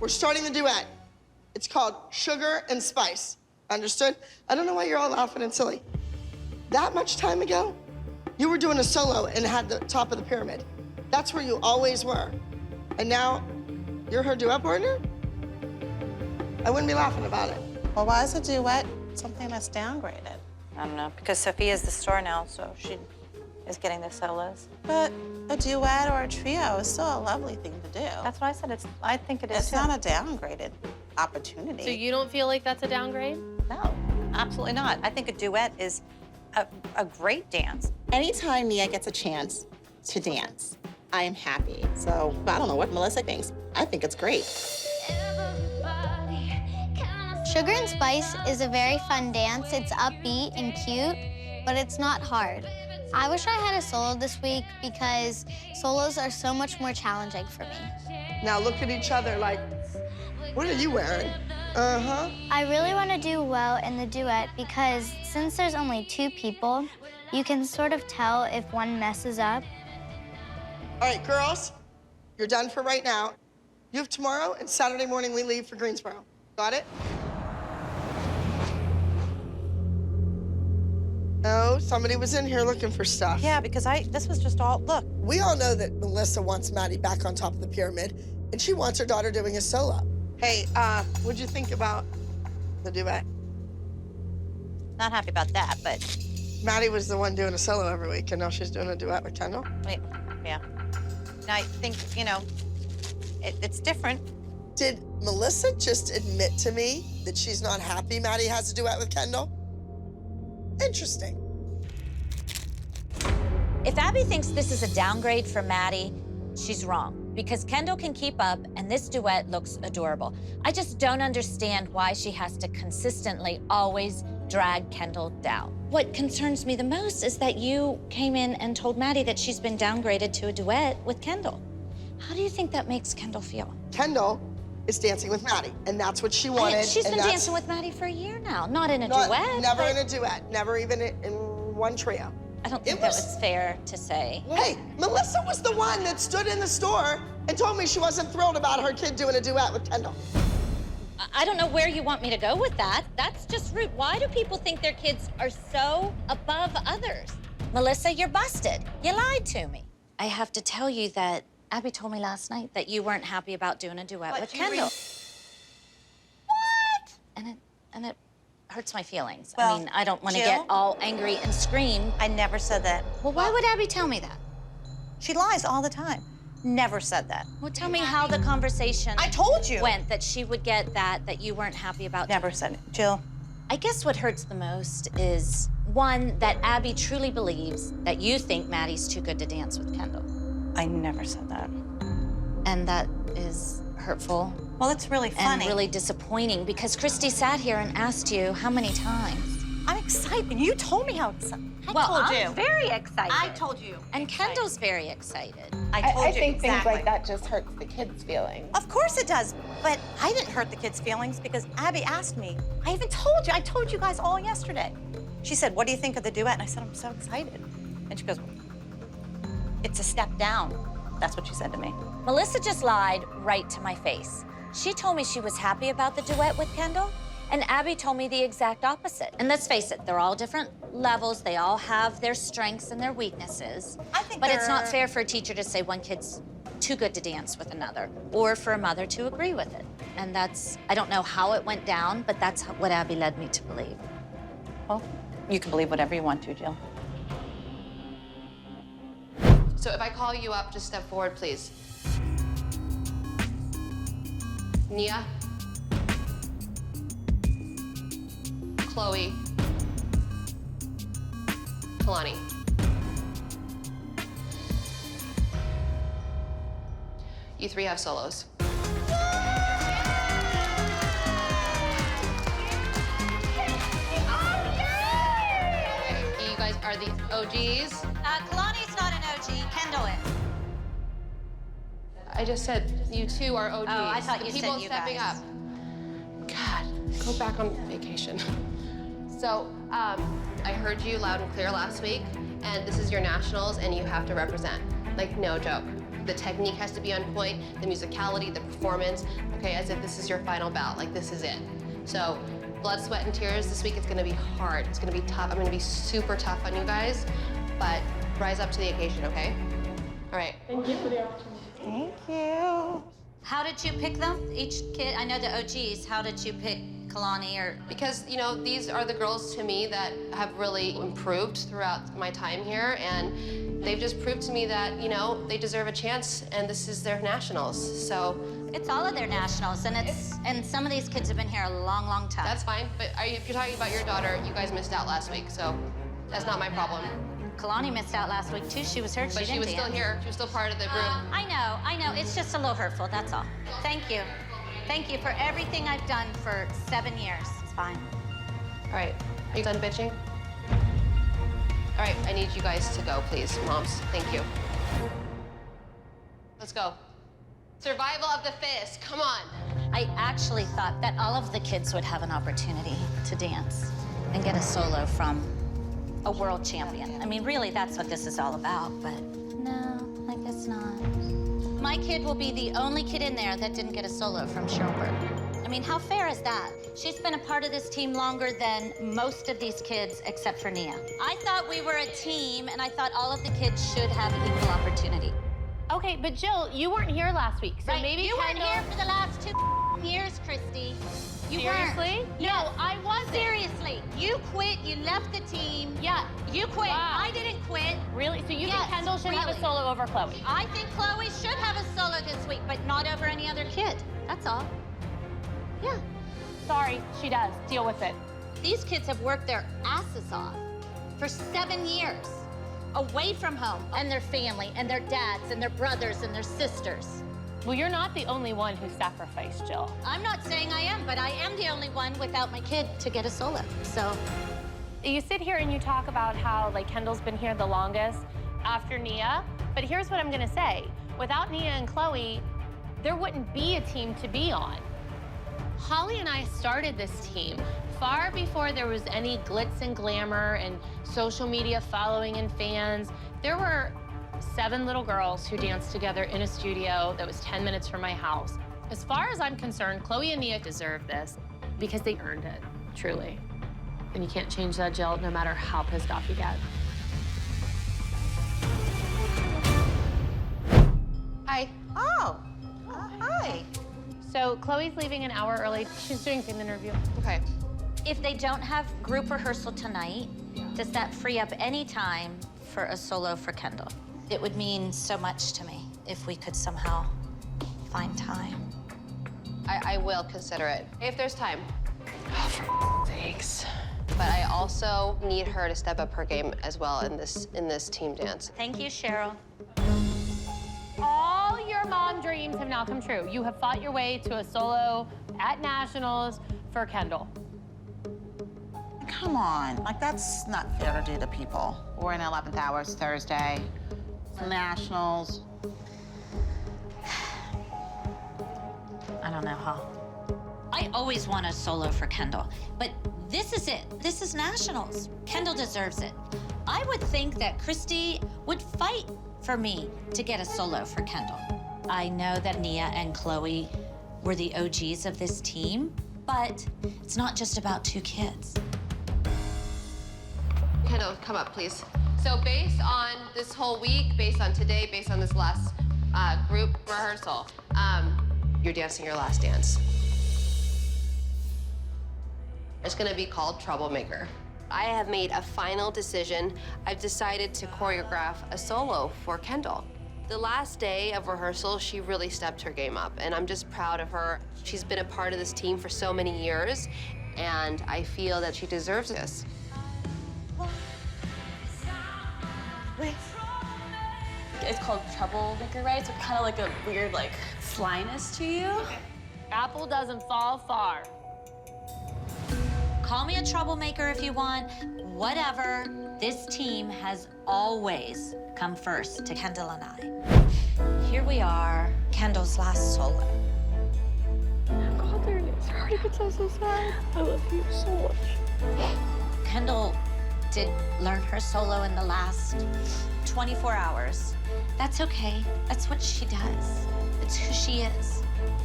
We're starting the duet. It's called Sugar and Spice. Understood? I don't know why you're all laughing and silly. That much time ago, you were doing a solo and had the top of the pyramid. That's where you always were. And now, you're her duet partner? I wouldn't be laughing about it. Well, why is a duet something that's downgraded? I don't know, because Sophia's the star now, so she is getting the solos. But a duet or a trio is still a lovely thing to do. That's what I said. I think it is. It's not a downgraded opportunity. So you don't feel like that's a downgrade? No, absolutely not. I think a duet is a great dance. Anytime Nia gets a chance to dance, I am happy. So I don't know what Melissa thinks. I think it's great. Sugar and Spice is a very fun dance. It's upbeat and cute, but it's not hard. I wish I had a solo this week because solos are so much more challenging for me. Now look at each other like, what are you wearing? Uh-huh. I really want to do well in the duet because since there's only 2 people, you can sort of tell if one messes up. All right, girls, you're done for right now. You have tomorrow, and Saturday morning we leave for Greensboro. Got it? No, somebody was in here looking for stuff. Yeah, because this was just all, look. We all know that Melissa wants Maddie back on top of the pyramid, and she wants her daughter doing a solo. Hey, what'd you think about the duet? Not happy about that, but. Maddie was the one doing a solo every week, and now she's doing a duet with Kendall. Yeah. I think, you know, it's different. Did Melissa just admit to me that she's not happy Maddie has a duet with Kendall? Interesting. If Abby thinks this is a downgrade for Maddie, she's wrong. Because Kendall can keep up, and this duet looks adorable. I just don't understand why she has to consistently always drag Kendall down. What concerns me the most is that you came in and told Maddie that she's been downgraded to a duet with Kendall. How do you think that makes Kendall feel? Kendall is dancing with Maddie, and that's what she wanted. She's been dancing with Maddie for a year now, not in a duet. Never in a duet, never even in one trio. I don't think that was fair to say. Hey, Melissa was the one that stood in the store and told me she wasn't thrilled about her kid doing a duet with Kendall. I don't know where you want me to go with that. That's just rude. Why do people think their kids are so above others? Melissa, you're busted. You lied to me. I have to tell you that Abby told me last night that you weren't happy about doing a duet with Kendall. What? And it hurts my feelings. Well, I mean, I don't want to Jill? get all angry and scream. I never said that. Well, why would Abby tell me that? She lies all the time. Never said that. Well, tell me how the conversation I told you. went, that she would get that you weren't happy about. Never said it. Jill. I guess what hurts the most is, one, that Abby truly believes that you think Maddie's too good to dance with Kendall. I never said that. And that is hurtful. Well, it's really funny. And really disappointing, because Christy sat here and asked you how many times. I'm excited. You told me how excited. I'm very excited. I told you. And Kendall's very excited. I told you think exactly. things like that just hurts the kids' feelings. Of course it does. But I didn't hurt the kids' feelings because Abby asked me. I even told you. I told you guys all yesterday. She said, what do you think of the duet? And I said, I'm so excited. And she goes, it's a step down. That's what she said to me. Melissa just lied right to my face. She told me she was happy about the duet with Kendall, and Abby told me the exact opposite. And let's face it, they're all different levels. They all have their strengths and their weaknesses. But it's not fair for a teacher to say one kid's too good to dance with another, or for a mother to agree with it. And I don't know how it went down, but that's what Abby led me to believe. Well, you can believe whatever you want to, Jill. So if I call you up, just step forward, please. Nia. Chloe. Kalani. You 3 have solos. You guys are the OGs. Kalani's not an OG, Kendall is. I just said you 2 are OGs. Oh, I thought the you people said you stepping guys. up. God, go back on vacation. So, I heard you loud and clear last week, and this is your nationals, and you have to represent. Like, no joke. The technique has to be on point, the musicality, the performance, okay, as if this is your final bout, like this is it. So, blood, sweat, and tears this week. It's gonna be hard, it's gonna be tough. I'm gonna be super tough on you guys, but rise up to the occasion, okay? All right. Thank you for the opportunity. Thank you. How did you pick them? Each kid, I know the OGs, how did you pick Kalani or? Because, you know, these are the girls to me that have really improved throughout my time here, and they've just proved to me that, you know, they deserve a chance, and this is their nationals, so. It's all of their nationals, and some of these kids have been here a long, long time. That's fine, but if you're talking about your daughter, you guys missed out last week, so that's not my problem. Kalani missed out last week too. She was hurt. But she was still here. She was still part of the group. I know. It's just a little hurtful, that's all. Thank you. Thank you for everything I've done for 7 years. It's fine. All right, are you done bitching? All right, I need you guys to go, please, moms. Thank you. Let's go. Survival of the fittest, come on. I actually thought that all of the kids would have an opportunity to dance and get a solo from a world champion. I mean, really, that's what this is all about, but no, I guess not. My kid will be the only kid in there that didn't get a solo from Sherwood. I mean, how fair is that? She's been a part of this team longer than most of these kids, except for Nia. I thought we were a team, and I thought all of the kids should have equal opportunity. Okay, but Jill, you weren't here last week, so Right? maybe You weren't Kendall... here for the last 2 years, Christy. You Seriously? weren't. No, Yes. I wasn't. Seriously, you quit, you left the team. Yeah. You quit. Wow. I didn't quit. Really? So you Yes, think Kendall should have a really. solo over Chloe? I think Chloe should have a solo this week, but not over any other kid. That's all. Yeah. Sorry, she does. Deal with it. These kids have worked their asses off for 7 years, away from home and their family and their dads and their brothers and their sisters. Well, you're not the only one who sacrificed, Jill. I'm not saying I am, but I am the only one without my kid to get a solo, so. You sit here and you talk about how, like, Kendall's been here the longest after Nia, but here's what I'm gonna say. Without Nia and Chloe, there wouldn't be a team to be on. Holly and I started this team far before there was any glitz and glamour and social media following and fans. There were 7 little girls who danced together in a studio that was 10 minutes from my house. As far as I'm concerned, Chloe and Nia deserve this because they earned it, truly. And you can't change that, Jill, no matter how pissed off you get. Hi. Oh, hi. So Chloe's leaving an hour early. She's doing an interview. Okay. If they don't have group rehearsal tonight, does that free up any time for a solo for Kendall? It would mean so much to me if we could somehow find time. I will consider it, if there's time. Oh, for sakes. But I also need her to step up her game as well in this team dance. Thank you, Cheryl. All your mom dreams have now come true. You have fought your way to a solo at Nationals for Kendall. Come on, like, that's not fair to do to people. We're in 11th hours Thursday. It's Nationals. I don't know how. I always want a solo for Kendall, but this is it. This is Nationals. Kendall deserves it. I would think that Christy would fight for me to get a solo for Kendall. I know that Nia and Chloe were the OGs of this team, but it's not just about 2 kids. Kendall, come up, please. So based on this whole week, based on today, based on this last group rehearsal, you're dancing your last dance. It's gonna be called Troublemaker. I have made a final decision. I've decided to choreograph a solo for Kendall. The last day of rehearsal, she really stepped her game up, and I'm just proud of her. She's been a part of this team for so many years, and I feel that she deserves this. It's called Troublemaker, right? So kind of like a weird, like, slyness to you. Apple doesn't fall far. Call me a troublemaker if you want, whatever. This team has always come first to Kendall and I. Here we are, Kendall's last solo. God, there it is. Her heart gets so sad. I love you so much. Kendall did learn her solo in the last 24 hours. That's okay. That's what she does. It's who she is.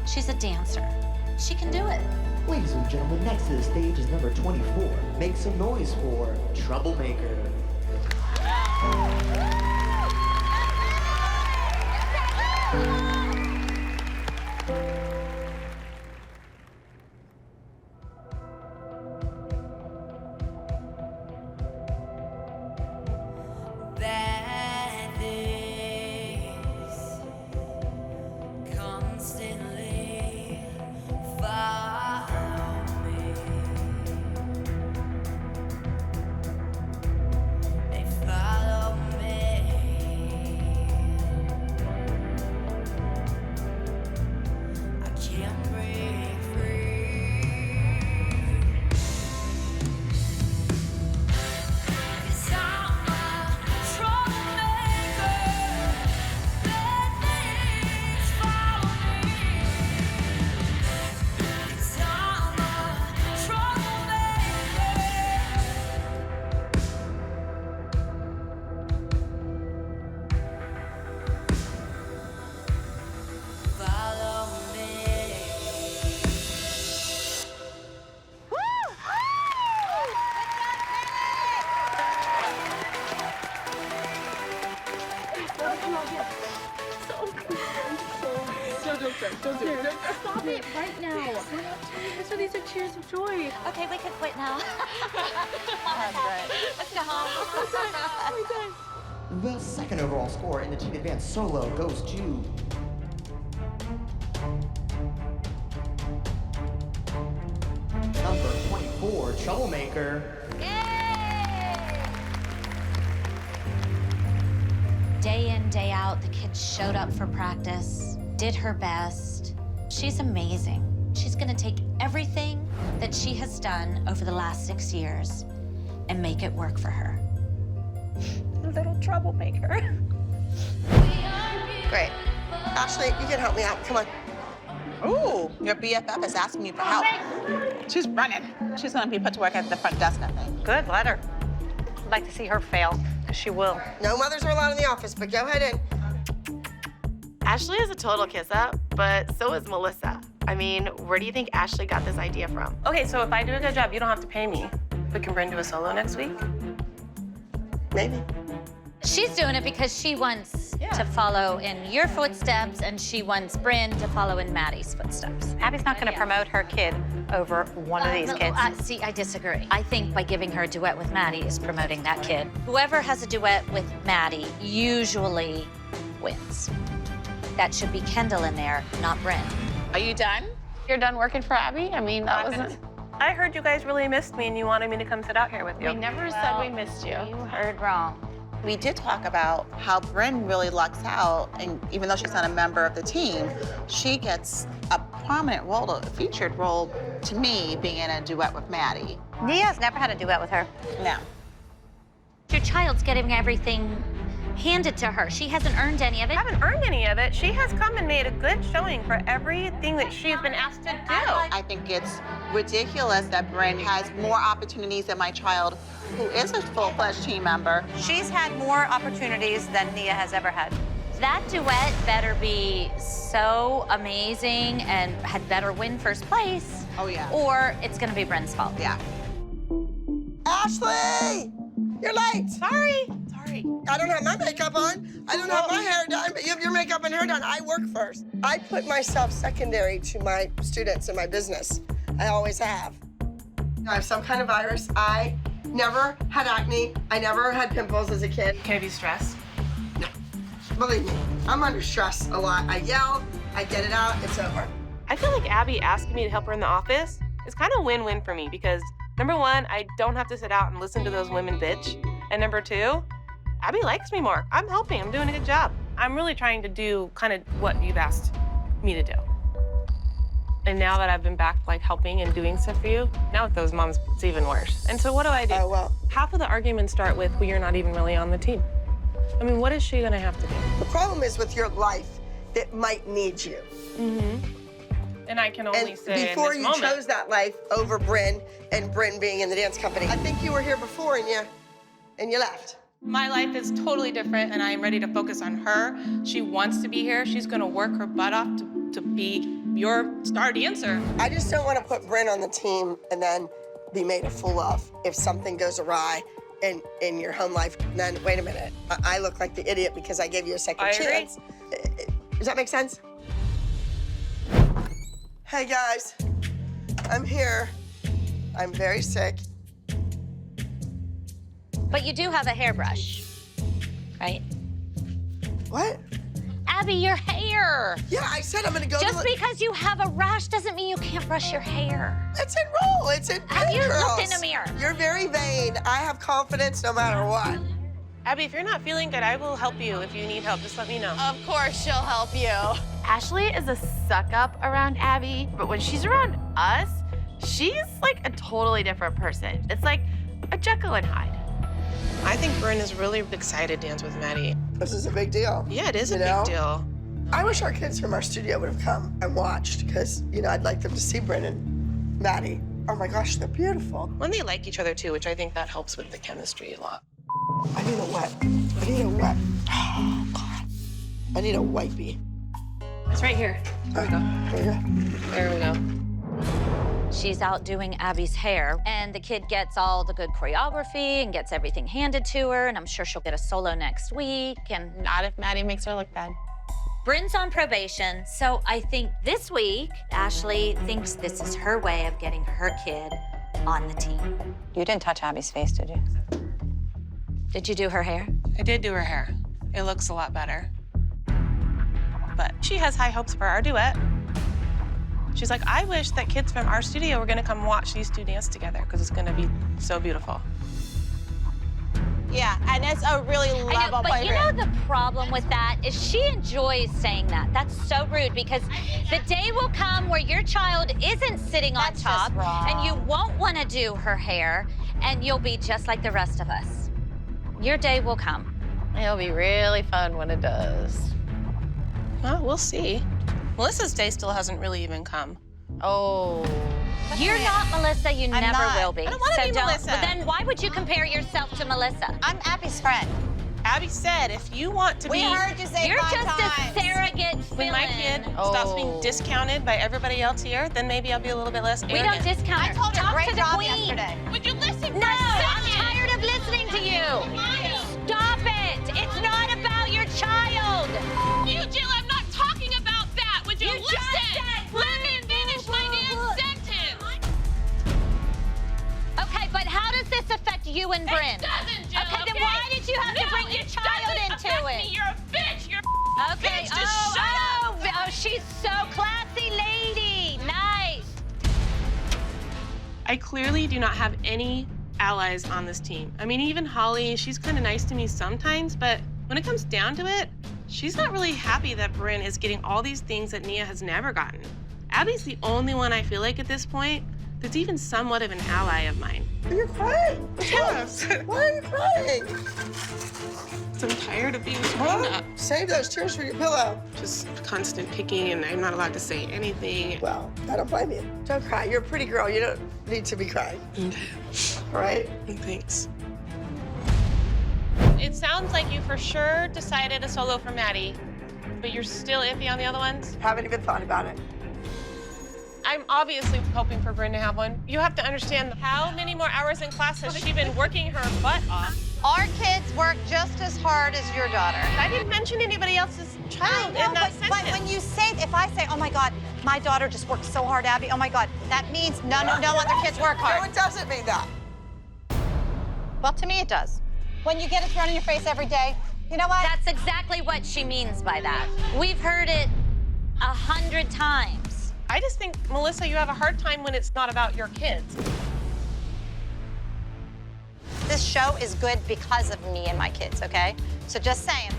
She's a dancer. She can do it. Ladies and gentlemen, next to the stage is number 24. Make some noise for Troublemaker. Stop it right now. So these are tears of joy. Okay, we can quit now. Let's go home. The second overall score in the Teen Advanced Solo goes to number 24, Troublemaker. Day in, day out, the kid showed up for practice, did her best. She's amazing. She's gonna take everything that she has done over the last 6 years and make it work for her. Little troublemaker. Great. Ashley, you can help me out. Come on. Ooh, your BFF is asking you for help. She's running. She's gonna be put to work at the front desk, I think. Good, let her. I'd like to see her fail, because she will. No mothers are allowed in the office, but go ahead in. Ashley is a total kiss-up, but so is Melissa. I mean, where do you think Ashley got this idea from? Okay, so if I do a good job, you don't have to pay me. But can Bryn do a solo next week? Maybe. She's doing it because she wants to follow in your footsteps, and she wants Bryn to follow in Maddie's footsteps. Abby's not going to promote her kid over one of these kids. See, I disagree. I think by giving her a duet with Maddie is promoting that kid. Whoever has a duet with Maddie usually wins. That should be Kendall in there, not Bryn. Are you done? You're done working for Abby? I mean, that wasn't... I heard you guys really missed me and you wanted me to come sit out here with you. We never said we missed you. You heard wrong. We did talk about how Bryn really lucks out, and even though she's not a member of the team, she gets a prominent role, a featured role, to me, being in a duet with Maddie. Nia's never had a duet with her. No. Your child's getting everything handed to her. She hasn't earned any of it. I haven't earned any of it. She has come and made a good showing for everything that she's been asked to do. I think it's ridiculous that Bryn has more opportunities than my child, who is a full-fledged team member. She's had more opportunities than Nia has ever had. That duet better be so amazing and had better win first place. Oh, yeah. Or it's gonna be Bryn's fault. Yeah. Ashley! You're late. Sorry. I don't have my makeup on. I don't have my hair done, but you have your makeup and hair done. I work first. I put myself secondary to my students and my business. I always have. I have some kind of virus. I never had acne. I never had pimples as a kid. Can I be stressed? No. Believe me, I'm under stress a lot. I yell, I get it out, it's over. I feel like Abby asking me to help her in the office is kind of win-win for me because number one, I don't have to sit out and listen to those women bitch. And number two, Abby likes me more. I'm helping, I'm doing a good job. I'm really trying to do kind of what you've asked me to do. And now that I've been back like helping and doing stuff for you, now with those moms, it's even worse. And so what do I do? Oh, well. Half of the arguments start with, well, you're not even really on the team. I mean, what is she gonna have to do? The problem is with your life that might need you. And I can only And say before in you this moment. chose that life over Bryn and Bryn being in the dance company, I think you were here before and you left. My life is totally different, and I am ready to focus on her. She wants to be here. She's gonna work her butt off to be your star dancer. I just don't want to put Bryn on the team and then be made a fool of if something goes awry in your home life. Then, wait a minute, I look like the idiot because I gave you a second chance. Does that make sense? Hey, guys. I'm here. I'm very sick. But you do have a hairbrush, right? What? Abby, your hair. Yeah, I said I'm gonna go Just because you have a rash doesn't mean you can't brush your hair. It's in roll. It's in Have you girls. looked in the mirror? You're very vain. I have confidence no matter what. Abby, if you're not feeling good, I will help you. If you need help, just let me know. Of course she'll help you. Ashley is a suck-up around Abby, but when she's around us, she's like a totally different person. It's like a Jekyll and Hyde. I think Bryn is really excited to dance with Maddie. This is a big deal. Yeah, it is a You know? big deal. I wish our kids from our studio would have come and watched because, you know, I'd like them to see Bryn and Maddie. Oh my gosh, they're beautiful. When they like each other too, which I think that helps with the chemistry a lot. I need a wet. Oh, God. I need a wipey. It's right here. There we go. There you go. There we go. She's out doing Abby's hair, and the kid gets all the good choreography and gets everything handed to her, and I'm sure she'll get a solo next week, and Not if Maddie makes her look bad. Bryn's on probation, so I think this week, Ashley thinks this is her way of getting her kid on the team. You didn't touch Abby's face, did you? Did you do her hair? I did do her hair. It looks a lot better. But she has high hopes for our duet. She's like, I wish that kids from our studio were gonna come watch these two dance together because it's gonna be so beautiful. Yeah, and it's a really I know, lovable but you know the problem with that is she enjoys saying that. That's so rude because the day will come where your child isn't sitting on That's top just wrong. and you won't want to do her hair and you'll be just like the rest of us. Your day will come. It'll be really fun when it does. Well, we'll see. Melissa's day still hasn't really even come. Oh. You're not Melissa, you never not. will be. I don't wanna be Melissa. But then why would you compare yourself to Melissa? I'm Abby's friend. Abby said, if you want to We be... heard you say You're 5 just times. a surrogate When my kid stops being discounted by everybody else here, then maybe I'll be a little bit less We arrogant. don't discount I her. told her Talk great to the job queen. yesterday. Would you listen No, I'm tired of listening to you. Stop it. It's not about your child. You, Jill, I'm not talking about that. Would you, You just listen? said Let me finish my damn sentence. Okay, but how does this affect you and Bryn? It doesn't, Jill, Okay, then why did you have to bring your child into it? You're a bitch. You're Okay, bitch, just shut up. Oh, she's so classy lady. Nice. I clearly do not have any allies on this team. I mean, even Holly, she's kind of nice to me sometimes, but when it comes down to it, she's not really happy that Bryn is getting all these things that Nia has never gotten. Abby's the only one I feel like at this point that's even somewhat of an ally of mine. You're crying. Yes. Why are you crying? I'm tired of being grown up. Save those tears for your pillow. Just constant picking, and I'm not allowed to say anything. Well, I don't blame you. Don't cry. You're a pretty girl. You don't need to be crying. Okay. All right? Thanks. It sounds like you for sure decided a solo for Maddie, but you're still iffy on the other ones? Haven't even thought about it. I'm obviously hoping for Bryn to have one. You have to understand how many more hours in class has she been working her butt off? Our kids work just as hard as your daughter. I didn't mention anybody else's child in that sentence. But when you say, if I say, oh my God, my daughter just worked so hard, Abby, oh my God, that means no other kids work No, hard. it doesn't mean that. Well, to me it does. When you get it thrown in your face every day, you know what? That's exactly what she means by that. We've heard it 100 times. I just think, Melissa, you have a hard time when it's not about your kids. This show is good because of me and my kids, okay? So just saying.